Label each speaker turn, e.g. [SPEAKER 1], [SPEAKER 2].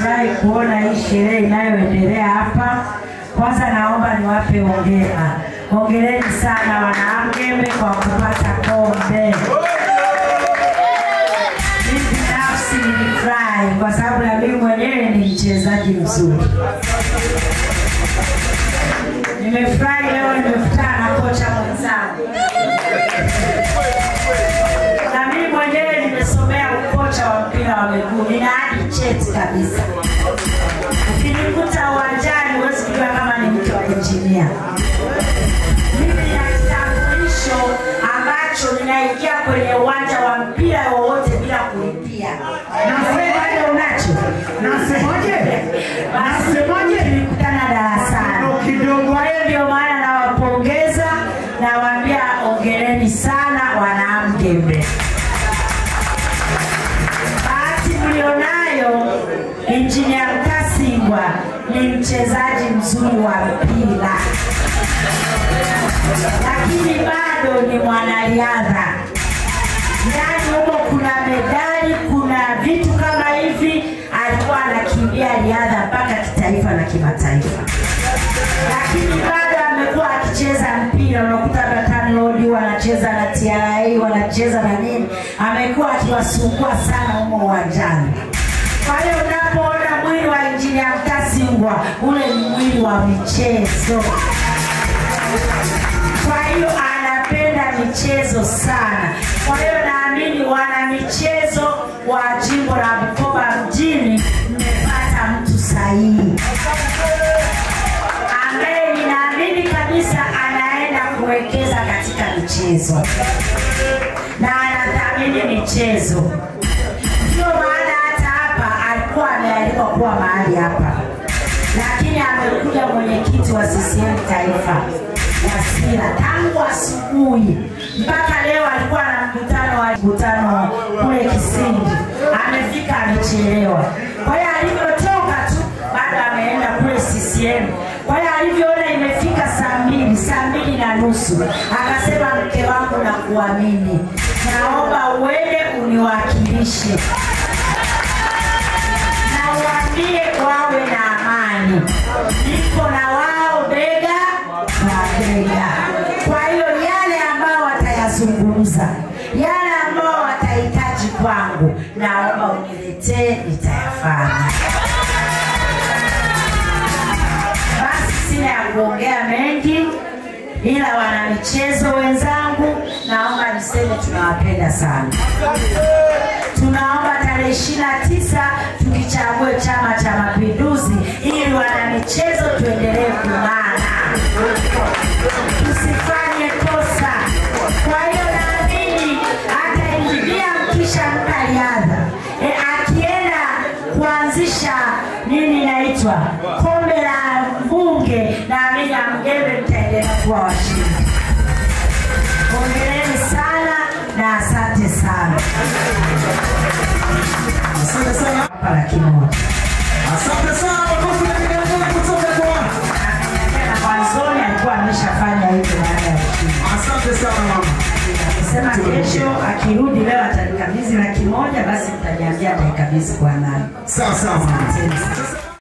[SPEAKER 1] Furahi kuona hii sherehe inayoendelea hapa. Kwanza naomba niwape hongera. Hongereni sana Wanamgembe kwa kupata kombe. Mimi binafsi nilifurahi kwa sababu na mimi mwenyewe ni mchezaji mzuri. Nimefurahi leo nimekutana na kocha mwenzangu. Na mimi mwenyewe nimesomea ukocha wa mpira wa miguu. Nina hadi cheti kabisa. Ukinikuta uwanjani huwezi kujua kama ni mtu wa injinia. Mimi nina kitambulisho ambacho ninaingia kwenye uwanja wa mpira wowote bila kulipia. Nasemaje unacho? Nasemaje? Nasemaje? Nilikutana darasani. Kwa hiyo ndio maana nawapongeza na waambia hongereni sana Wanamgembe. Bahati mlionayo Engineer Mtasingwa ni mchezaji mzuri wa mpira. Lakini bado ni mwanariadha. Ndani huko kuna medali, kuna vitu kama hivi, alikuwa anakimbia riadha mpaka kitaifa na kimataifa. Lakini bado amekuwa akicheza mpira, unakuta TANROADS wanacheza na TRA wanacheza na nini, amekuwa akiwasumbua sana huko uwanjani. Kwa hiyo unapoona mwili wa Engineer Mtasingwa, ule ni mwili wa michezo. Kwa hiyo anapenda michezo sana. Kwa hiyo naamini wana michezo wa jimbo la Bukoba mjini mmepata mtu sahihi. Ambaye ninaamini kabisa anaenda kuwekeza katika michezo. Na anathamini michezo. Ndio maana hata hapa alikuwa amealikwa kuwa mahali hapa. Lakini amekuja mwenyekiti wa CCM taifa. Wasira tangu asubuhi mpaka leo alikuwa na mkutano kule Kisindi. Amefika amechelewa. Kwa hiyo alipotoka tu bado ameenda kule CCM. Kwa hiyo alivyoona imefika saa 2:30 akasema mke wangu na kuamini, naomba uende uniwakilishe. Na uambie wawe na amani. Niko na wao bega kwa bega. Kwa hiyo yale ambao watayazungumza, yale ambao watahitaji kwangu, naomba uniletee, nitayafanya. Basi sina ya kuongea mengi, ila wana michezo wenzangu, naomba niseme tunawapenda sana. Tunaomba tarehe 29 tukichague Chama cha Mapinduzi ili wana michezo tuendelee kung'ana. Tusifanye kosa. Kwa hiyo naamini hata ingia mkisha mkaliadha. Akienda kuanzisha nini inaitwa kombe la bunge, naamini Wanamgembe mtaendelea kuwa washindi. Hongereni sana na asante sana.
[SPEAKER 2] Asante sana.
[SPEAKER 1] Hapa laki moja.
[SPEAKER 2] Asante sana wakofu na kijana kutoka kwa.
[SPEAKER 1] Na mwanzoni alikuwa ameshafanya hivyo baada ya kushinda.
[SPEAKER 2] Asante sana mama.
[SPEAKER 1] Sema kesho akirudi leo atanikabidhi laki moja, basi mtaniambia atanikabidhi kwa nani.
[SPEAKER 2] Sawa sawa.
[SPEAKER 1] Asante.